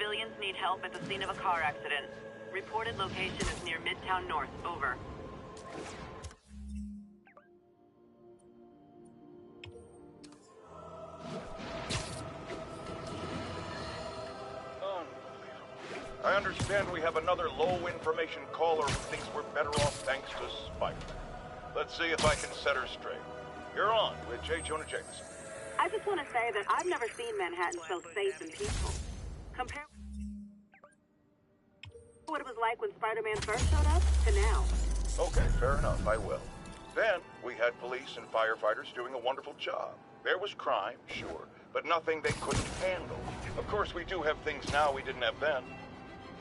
Civilians need help at the scene of a car accident. Reported location is near Midtown North. Over. I understand we have another low-information caller who thinks we're better off thanks to Spidey. Let's see if I can set her straight. You're on with J. Jonah Jameson. I just want to say that I've never seen Manhattan so safe and peaceful. Compare what it was like when Spider-Man first showed up to now. Okay, fair enough, I will. Then, we had police and firefighters doing a wonderful job. There was crime, sure, but nothing they couldn't handle. Of course, we do have things now we didn't have then.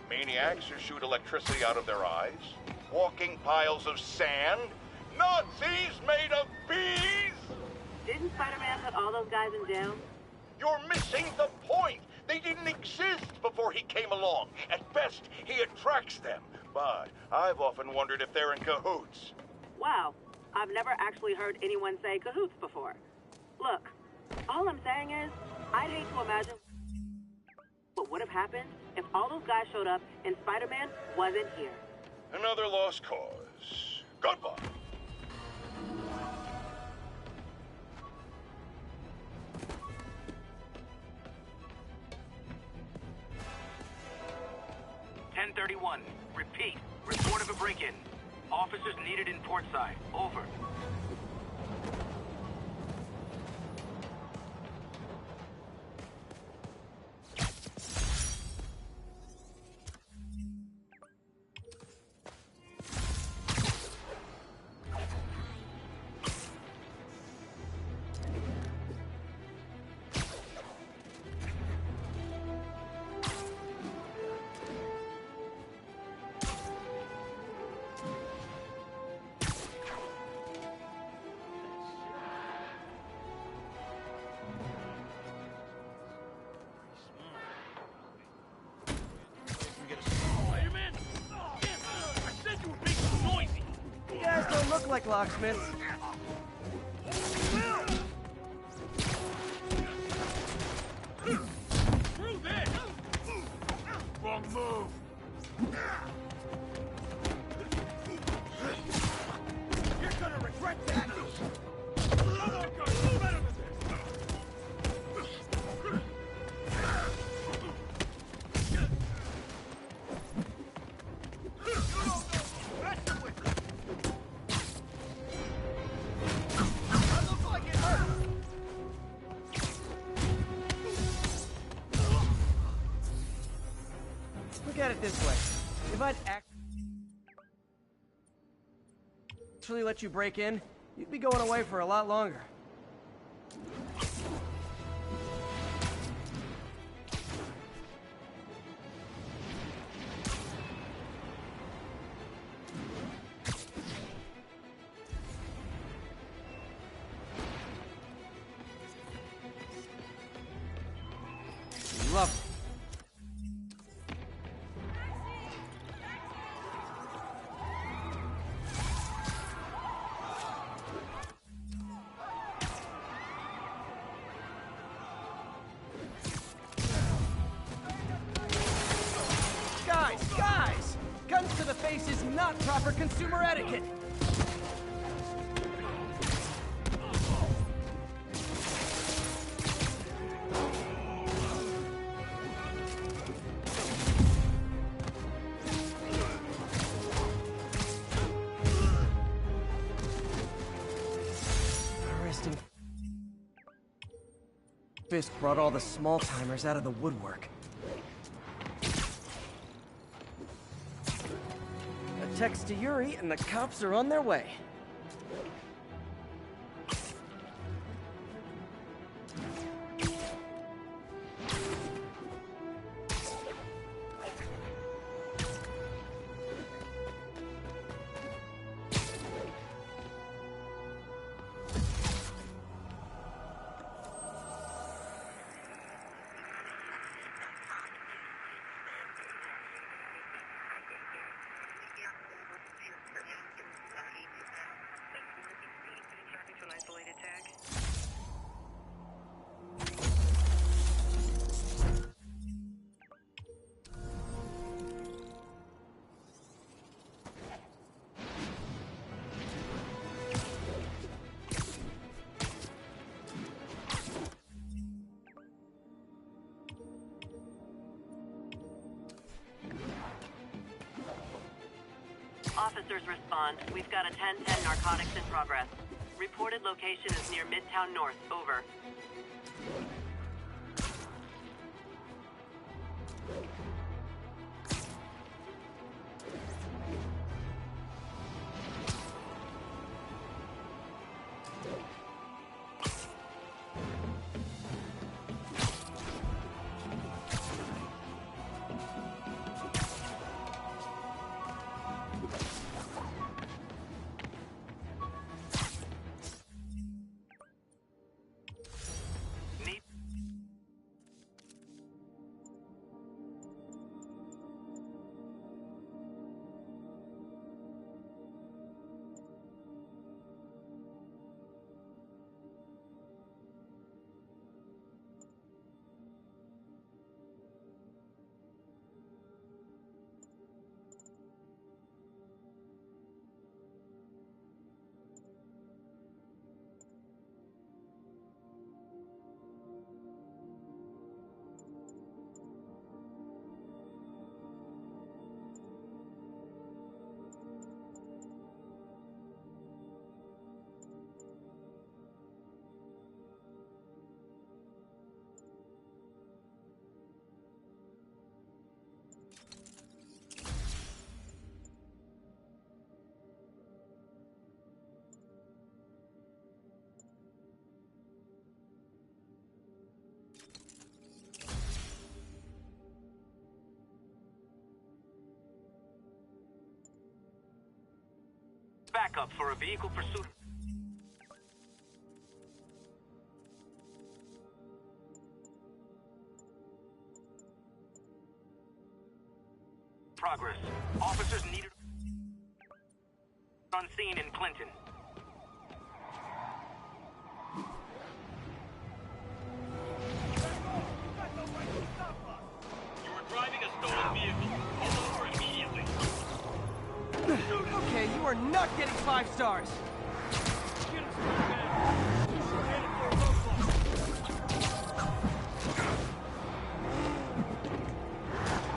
Maniacs who shoot electricity out of their eyes, walking piles of sand, Nazis made of bees! Didn't Spider-Man put all those guys in jail? You're missing the point! They didn't exist before he came along. At best, he attracts them. But I've often wondered if they're in cahoots. Wow, I've never actually heard anyone say cahoots before. Look, all I'm saying is, I'd hate to imagine what would have happened if all those guys showed up and Spider-Man wasn't here. Another lost cause. Goodbye. (10:31). Repeat. Report of a break-in. Officers needed in Portside. Over. Look like locksmiths. Through this! Wrong move! You're gonna regret that! Look at it this way. If I'd actually let you break in, you'd be going away for a lot longer. Lovely. Guys! Guns to the face is not proper consumer etiquette! Arresting Fisk brought all the small-timers out of the woodwork. Text to Yuri, and the cops are on their way. Officers respond. We've got a 1010 narcotics in progress. Reported location is near Midtown North. Over. Backup for a vehicle pursuit. Progress. Officers needed on scene in Clinton. You were driving a stolen vehicle. Pull over immediately. Okay, you are not getting 5 stars.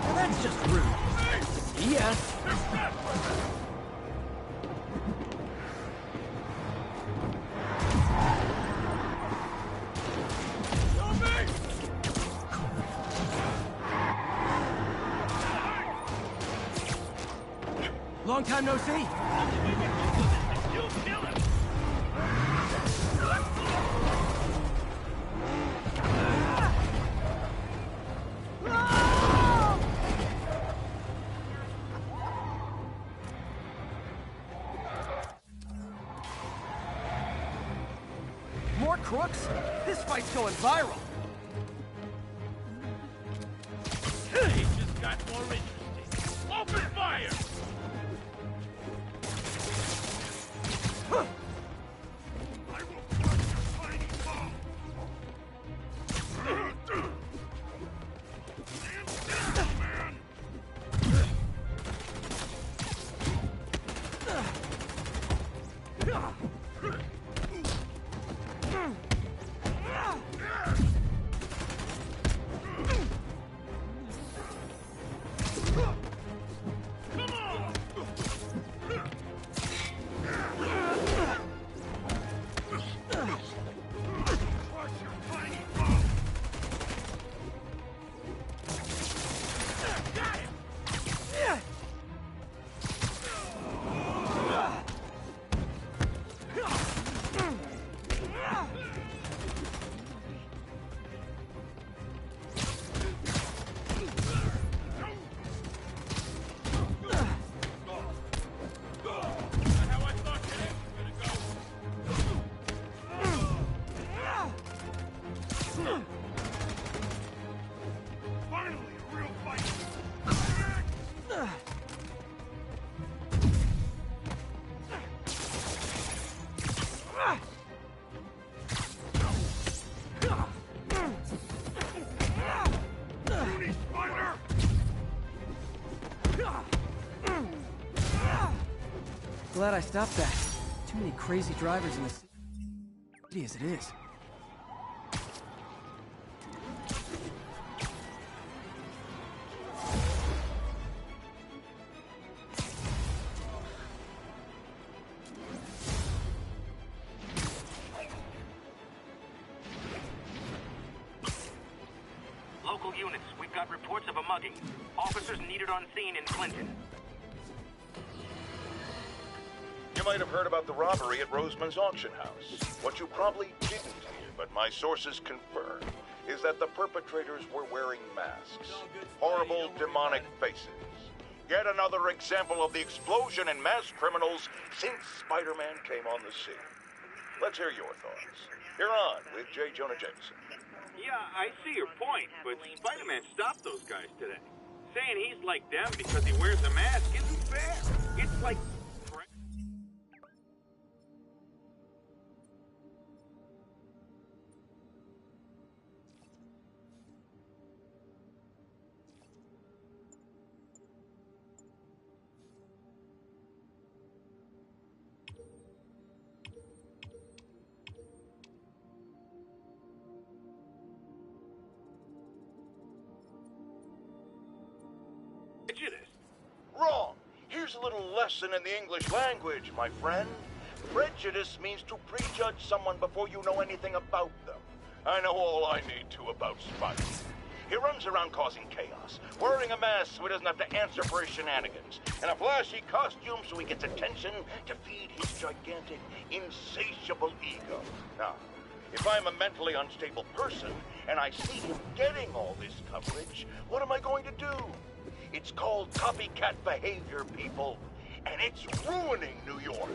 Well, that's just rude. Yeah. Long time no see. You'll kill him. More crooks? This fight's going viral. It just got more interesting. Open fire! I will crush your tiny ball! Stand down, man! Come on! Crush your tiny ball! Got him! Not how I thought today was gonna go. Finally, a real fight. Loony spider! Glad I stopped that. Too many crazy drivers in the city as it is. got reports of a mugging. Officers needed on scene in Clinton. You might have heard about the robbery at Roseman's auction house. What you probably didn't hear, but my sources confirm, is that the perpetrators were wearing masks. Horrible, demonic faces. Yet another example of the explosion in mass criminals since Spider-Man came on the scene. Let's hear your thoughts. You're on with J. Jonah Jameson. Yeah, I see your point, but Spider-Man stopped those guys today. Saying he's like them because he wears a mask isn't fair. It's like... prejudice. Wrong. Here's a little lesson in the English language, my friend. Prejudice means to prejudge someone before you know anything about them. I know all I need to about Spidey. He runs around causing chaos, wearing a mask so he doesn't have to answer for his shenanigans, and a flashy costume so he gets attention to feed his gigantic, insatiable ego. Now, if I'm a mentally unstable person and I see him getting all this coverage, what am I going to do? It's called copycat behavior, people, and it's ruining New York.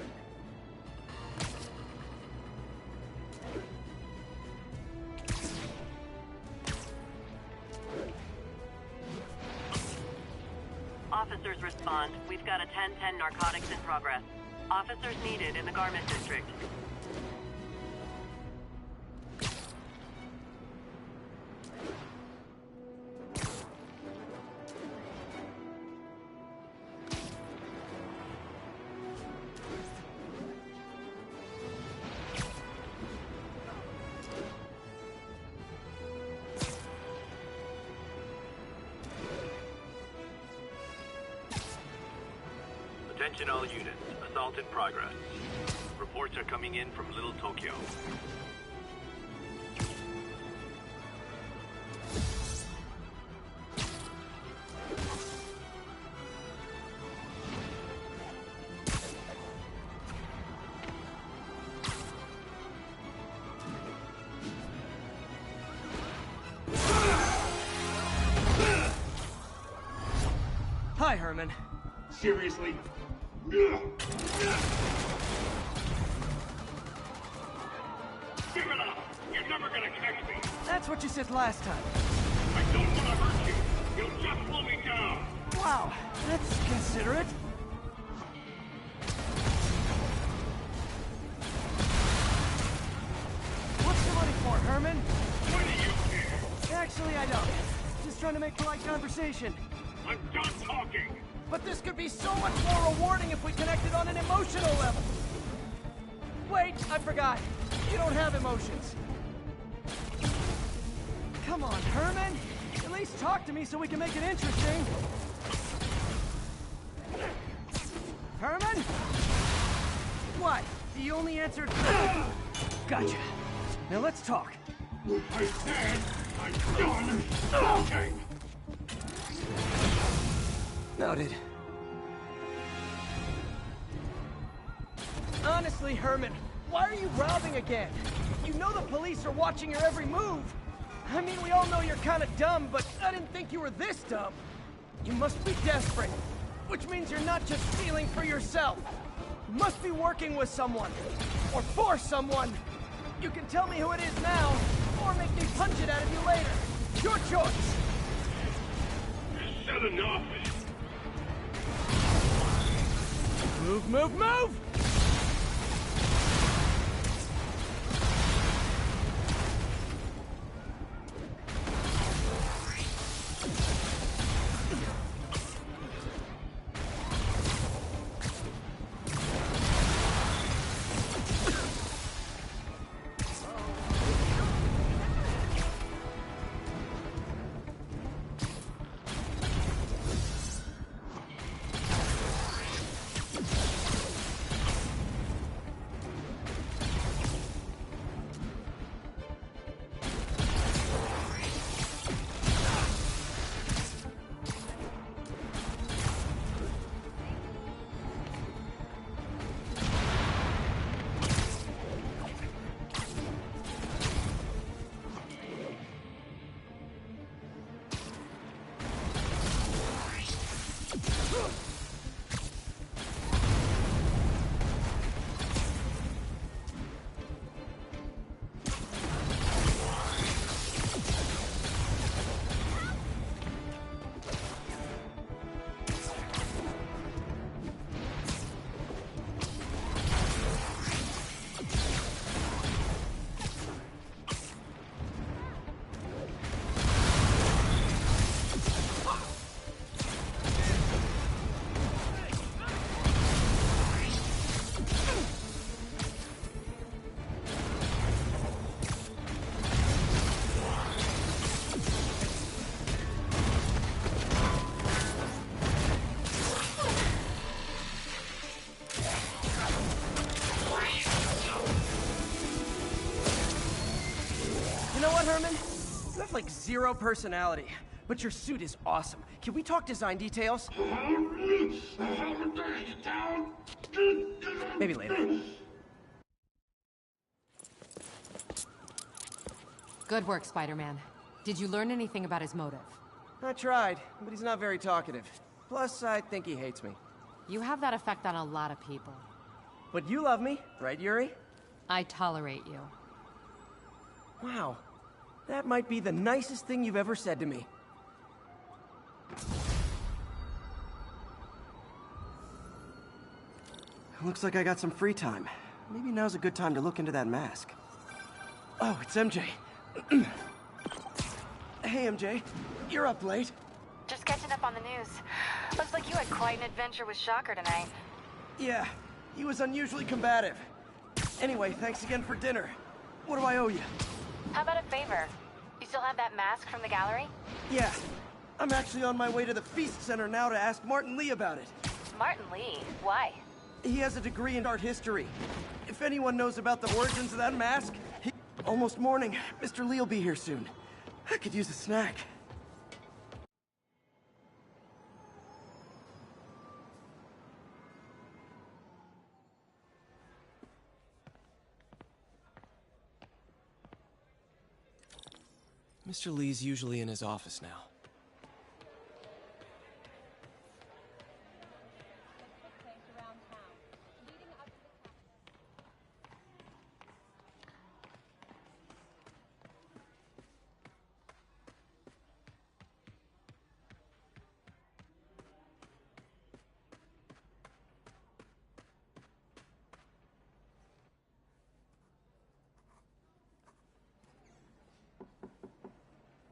Officers respond. We've got a 10-10 narcotics in progress. Officers needed in the garment district. Attention all units. Assault in progress. Reports are coming in from Little Tokyo. Hi, Herman. Seriously? Give it up! You're never gonna catch me! That's what you said last time. I don't want to hurt you! You'll just slow me down! Wow, that's considerate. What's the money for, Herman? What do you care? Actually, I don't. Just trying to make polite conversation. I'm done talking! But this could be so much more rewarding if we connected on an emotional level. Wait, I forgot. You don't have emotions. Come on, Herman. At least talk to me so we can make it interesting. Herman? What? He only answered... Gotcha. Now let's talk. I said I'm done talking! Noted. Honestly, Herman, why are you robbing again? You know the police are watching your every move. I mean, we all know you're kind of dumb, but I didn't think you were this dumb. You must be desperate, which means you're not just stealing for yourself. You must be working with someone, or for someone. You can tell me who it is now, or make me punch it out of you later. Your choice. You said enough! Move, move, move! You know what, Herman? You have like zero personality, but your suit is awesome. Can we talk design details? Maybe later. Good work, Spider-Man. Did you learn anything about his motive? I tried, but he's not very talkative. Plus, I think he hates me. You have that effect on a lot of people. But you love me, right, Yuri? I tolerate you. Wow. That might be the nicest thing you've ever said to me. Looks like I got some free time. Maybe now's a good time to look into that mask. Oh, it's MJ. Hey, MJ. You're up late. Just catching up on the news. Looks like you had quite an adventure with Shocker tonight. Yeah, he was unusually combative. Anyway, thanks again for dinner. What do I owe you? How about a favor? You still have that mask from the gallery? Yeah, I'm actually on my way to the Feast Center now to ask Martin Lee about it. Martin Lee? Why? He has a degree in art history. If anyone knows about the origins of that mask, Almost morning. Mr. Lee will be here soon. I could use a snack. Mr. Lee's usually in his office now.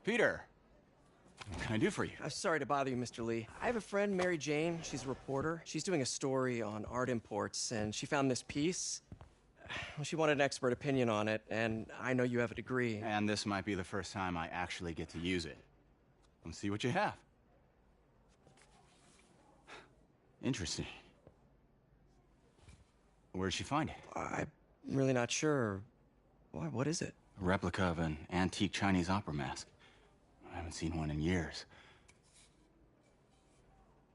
Peter, what can I do for you? Sorry to bother you, Mr. Lee. I have a friend, Mary Jane. She's a reporter. She's doing a story on art imports, and she found this piece. Well, she wanted an expert opinion on it, and I know you have a degree. And this might be the first time I actually get to use it. Let's see what you have. Interesting. Where did she find it? I'm really not sure. Why, what is it? A replica of an antique Chinese opera mask. I haven't seen one in years.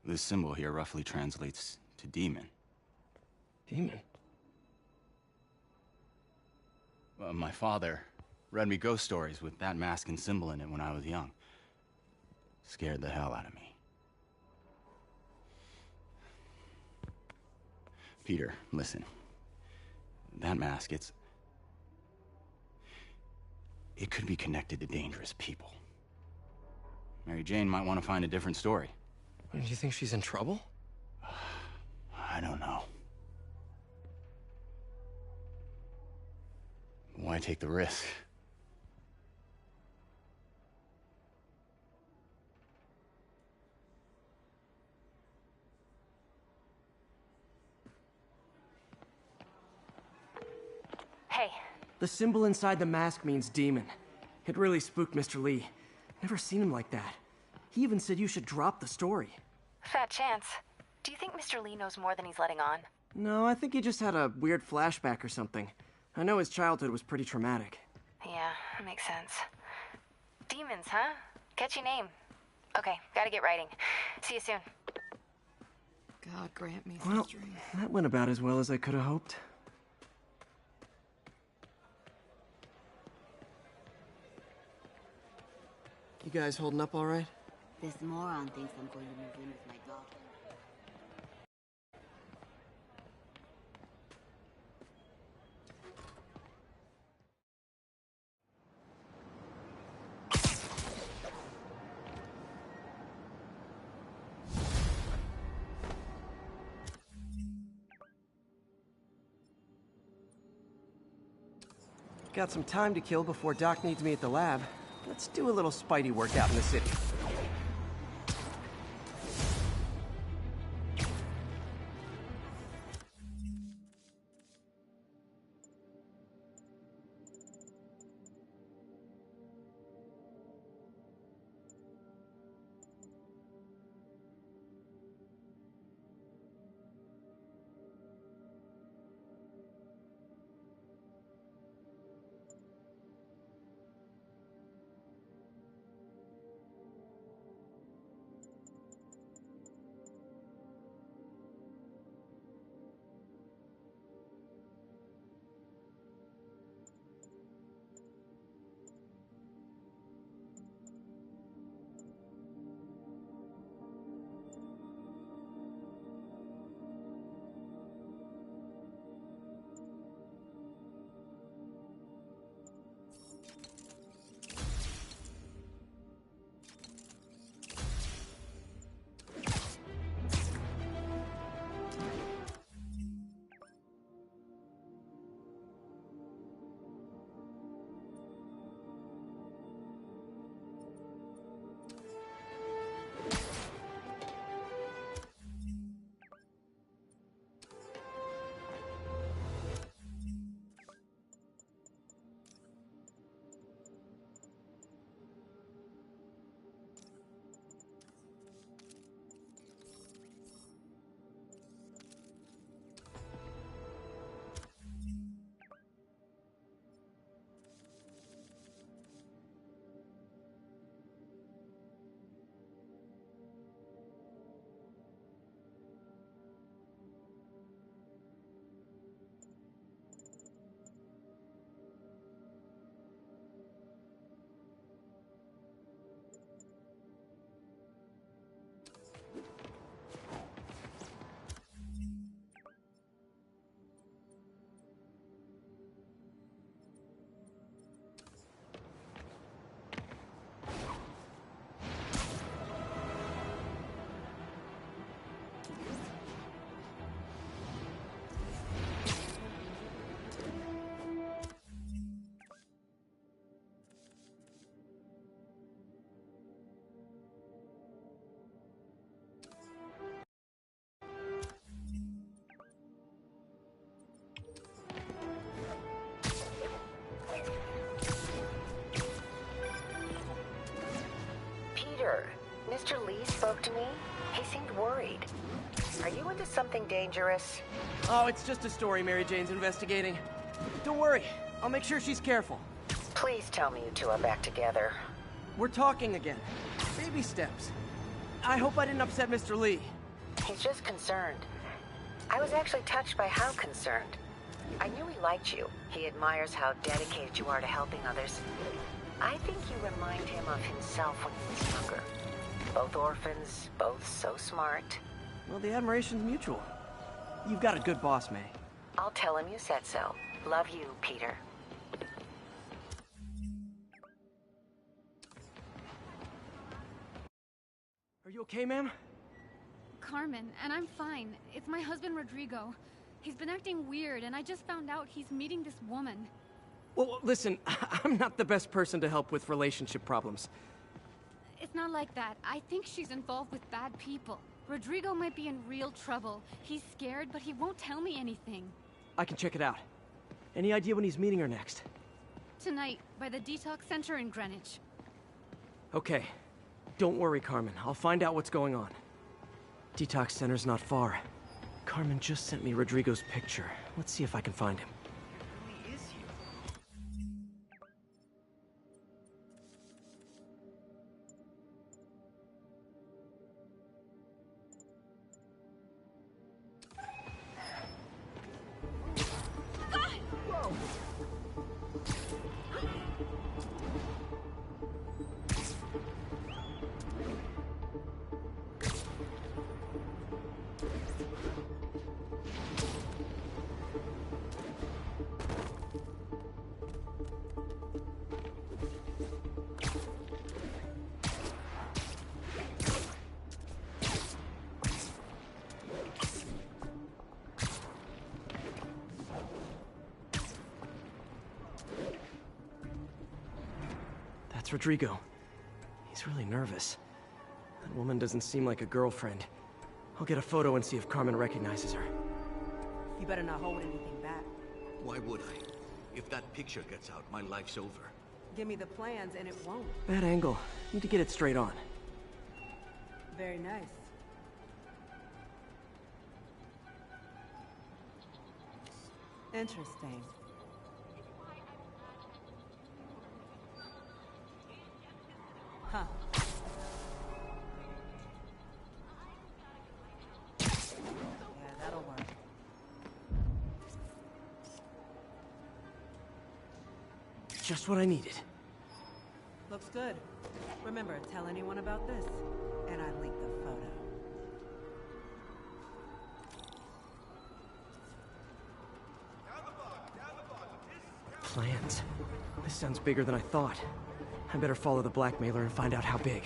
This symbol here roughly translates to demon. Demon? My father read me ghost stories with that mask and symbol in it when I was young. Scared the hell out of me. Peter, listen. That mask, it could be connected to dangerous people. Mary Jane might want to find a different story. Do you think she's in trouble? I don't know. Why take the risk? Hey. The symbol inside the mask means demon. It really spooked Mr. Lee. Never seen him like that. He even said you should drop the story. Fat chance. Do you think Mr. Lee knows more than he's letting on? No, I think he just had a weird flashback or something. I know his childhood was pretty traumatic. Yeah, that makes sense. Demons, huh? Catchy name. Okay, gotta get writing. See you soon. God grant me Well, strength. that went about as well as I could have hoped. You guys holding up all right? This moron thinks I'm going to move in with my daughter. Got some time to kill before Doc needs me at the lab. Let's do a little Spidey work out in the city. Are you into something dangerous? Oh, it's just a story Mary Jane's investigating. Don't worry, I'll make sure she's careful. Please tell me you two are back together. We're talking again. Baby steps. I hope I didn't upset Mr. Lee. He's just concerned. I was actually touched by how concerned. I knew he liked you. He admires how dedicated you are to helping others. I think you remind him of himself when he was younger. Both orphans, both so smart. Well, the admiration's mutual. You've got a good boss, May. I'll tell him you said so. Love you, Peter. Are you okay, ma'am? Carmen, and I'm fine. It's my husband, Rodrigo. He's been acting weird, and I just found out he's meeting this woman. Well, listen, I'm not the best person to help with relationship problems. It's not like that. I think she's involved with bad people. Rodrigo might be in real trouble. He's scared, but he won't tell me anything. I can check it out. Any idea when he's meeting her next? Tonight, by the detox center in Greenwich. Okay. Don't worry, Carmen. I'll find out what's going on. Detox center's not far. Carmen just sent me Rodrigo's picture. Let's see if I can find him. That's Rodrigo. He's really nervous. That woman doesn't seem like a girlfriend. I'll get a photo and see if Carmen recognizes her. You better not hold anything back. Why would I? If that picture gets out, my life's over. Give me the plans and it won't. Bad angle. Need to get it straight on. Very nice. Interesting. Huh. Yeah, that'll work. Just what I needed. Looks good. Remember, tell anyone about this, and I leak the photo. Plans. This sounds bigger than I thought. I better follow the blackmailer and find out how big.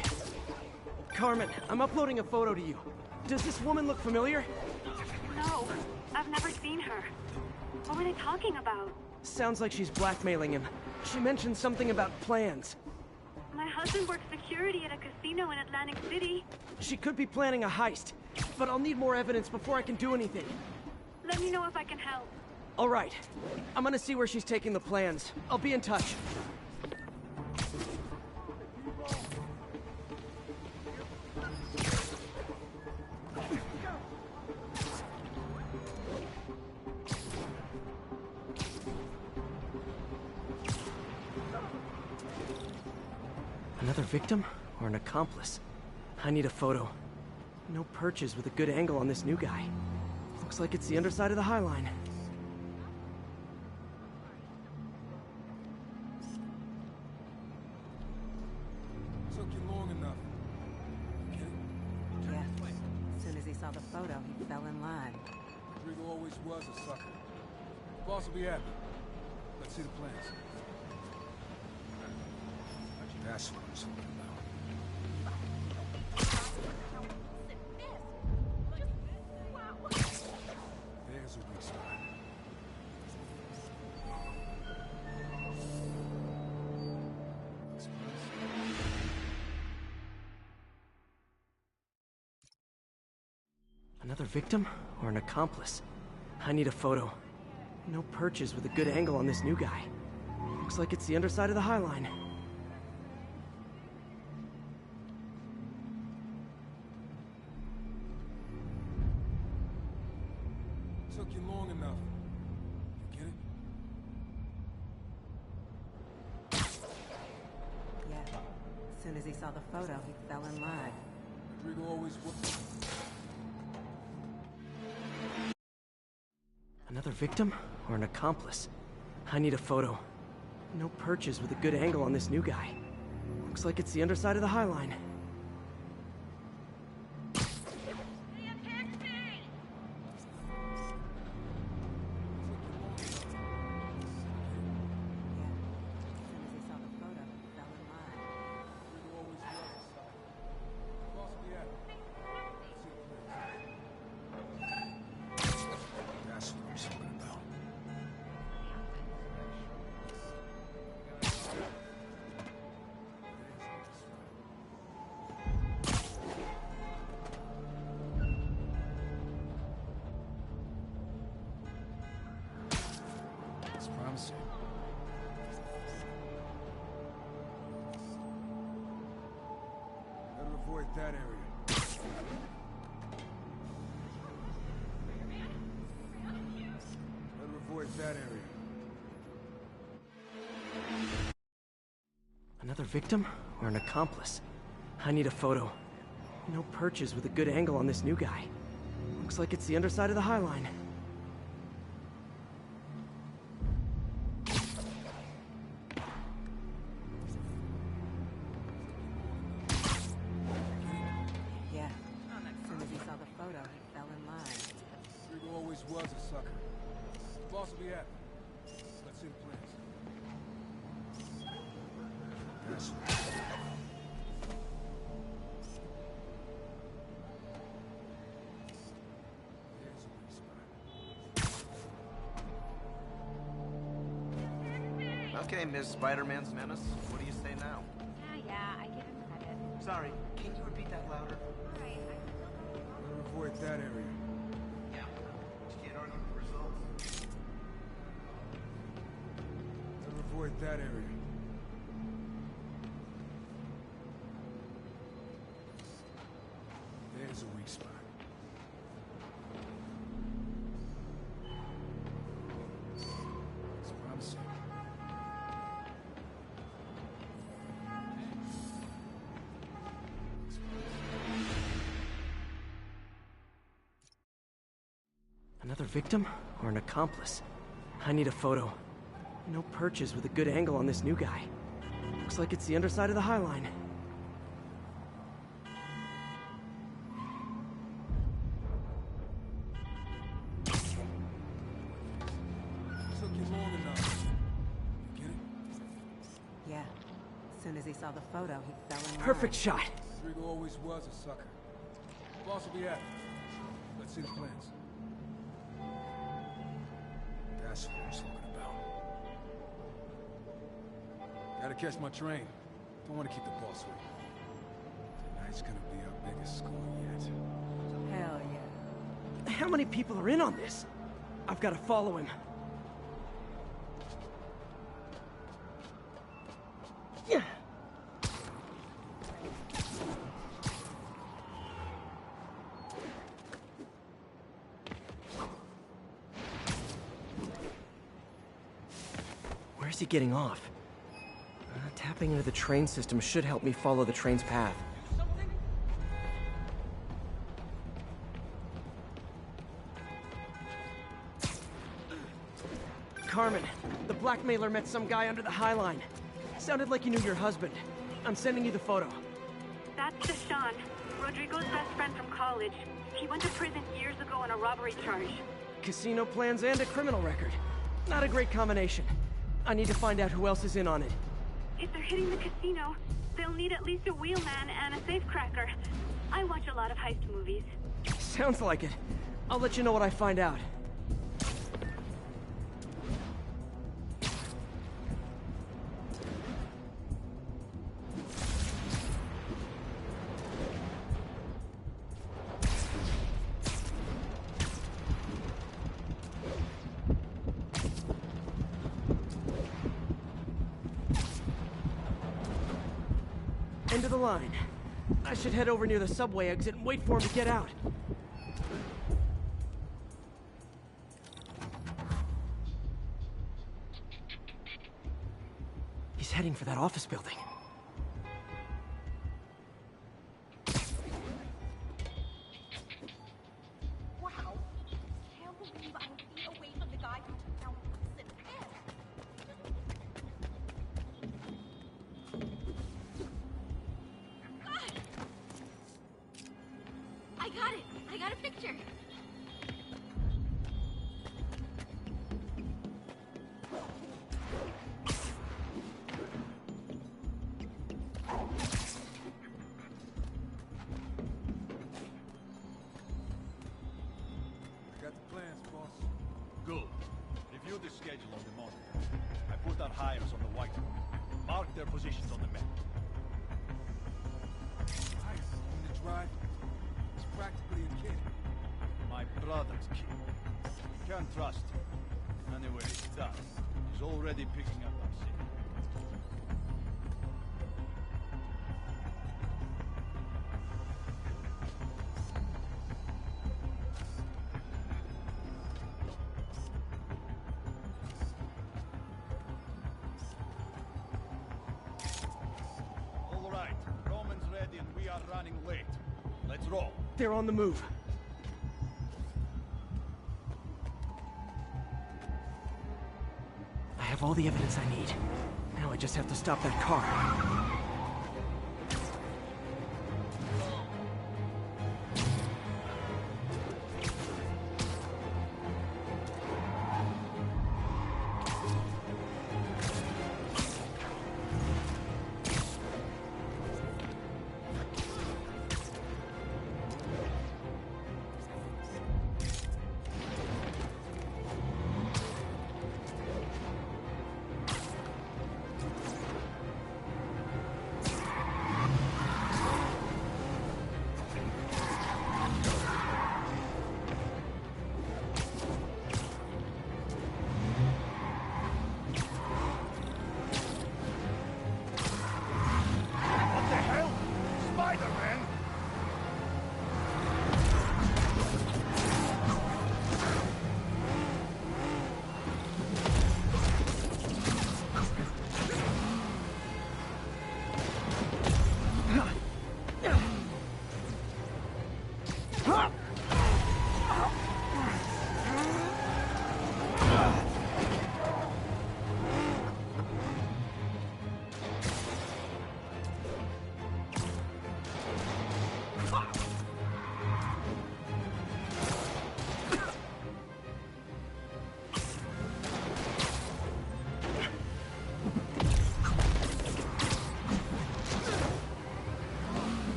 Carmen, I'm uploading a photo to you. Does this woman look familiar? No, I've never seen her. What were they talking about? Sounds like she's blackmailing him. She mentioned something about plans. My husband works security at a casino in Atlantic City. She could be planning a heist, but I'll need more evidence before I can do anything. Let me know if I can help. All right. I'm gonna see where she's taking the plans. I'll be in touch. Another victim or an accomplice? I need a photo. No perches with a good angle on this new guy. Looks like it's the underside of the High Line. Took you long enough. Okay? Yeah. As soon as he saw the photo, he fell in line. Rodrigo always was a sucker. Boss will be happy. Let's see the plans. That's what I'm talking about. There's a weak spot. Another victim or an accomplice? I need a photo. No perches with a good angle on this new guy. Looks like it's the underside of the High Line. soon as he saw the photo, he fell in line. Rodrigo always was. Another victim or an accomplice? I need a photo. No perches with a good angle on this new guy. Looks like it's the underside of the High Line. Better avoid that area. Better avoid that area. Another victim or an accomplice? I need a photo. No perches with a good angle on this new guy. Looks like it's the underside of the High Line. Yeah. As soon as he saw the photo, he fell in line. Rodrigo always was a sucker. The boss will be happy. Let's see the plans. That's Okay, Ms. Spider-Man's menace. What do you say now? Yeah, I give him credit. Sorry, can you repeat that louder? Alright, better avoid that area. Yeah, but you can't argue with the results. Better avoid that area. There's a weak spot. It's promising. Another victim or an accomplice? I need a photo. No perches with a good angle on this new guy. Looks like it's the underside of the High Line. Took you long enough. You get it? Yeah. As soon as he saw the photo, he fell in line. Perfect shot. Rodrigo always was a sucker. The boss will be happy. Let's see the plans. That's what I'm talking about. Gotta catch my train. Don't want to keep the boss waiting. Tonight's gonna be our biggest score yet. Hell yeah. How many people are in on this? I've got to follow him. Where's he getting off? Tapping into the train system should help me follow the train's path. Carmen, the blackmailer met some guy under the High Line. Sounded like he knew your husband. I'm sending you the photo. That's Deshaun, Rodrigo's best friend from college. He went to prison years ago on a robbery charge. Casino plans and a criminal record. Not a great combination. I need to find out who else is in on it. If they're hitting the casino, they'll need at least a wheelman and a safecracker. I watch a lot of heist movies. Sounds like it. I'll let you know what I find out. End of the line. I should head over near the subway exit and wait for him to get out. He's heading for that office building. got a picture. I got the plans, boss. Good. Review the schedule on the monitor. I put our hires on the whiteboard. Mark their positions on the map. Nice. On the drive. It's practically a kid. My brother's kid. You can't trust him. Anyway, he does. He's already picking up our city. All right. Roman's ready and we are running late. Let's roll. They're on the move. I have all the evidence I need. Now I just have to stop that car. What the hell? Spider-Man!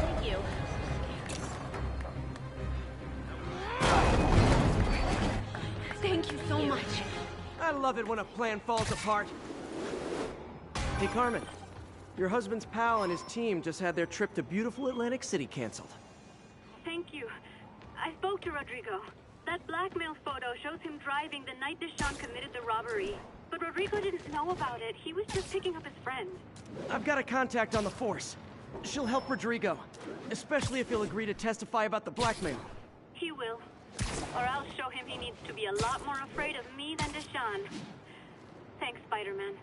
Thank you. Thank you so much. I love it when a plan falls apart. Hey, Carmen. Your husband's pal and his team just had their trip to beautiful Atlantic City canceled. Thank you. I spoke to Rodrigo. That blackmail photo shows him driving the night Deshaun committed the robbery. But Rodrigo didn't know about it. He was just picking up his friend. I've got a contact on the force. She'll help Rodrigo, especially if he'll agree to testify about the blackmail. He will. Or I'll show him he needs to be a lot more afraid of me than Deshaun. Thanks, Spider-Man.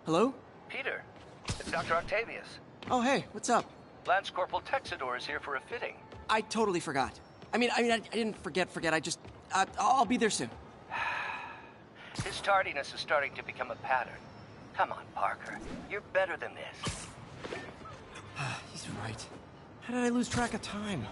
Hello? Peter, it's Dr. Octavius. Oh, hey, what's up? Lance Corporal Texador is here for a fitting. I totally forgot. I didn't forget. I just, I'll be there soon. His tardiness is starting to become a pattern. Come on, Parker. You're better than this. He's right. How did I lose track of time?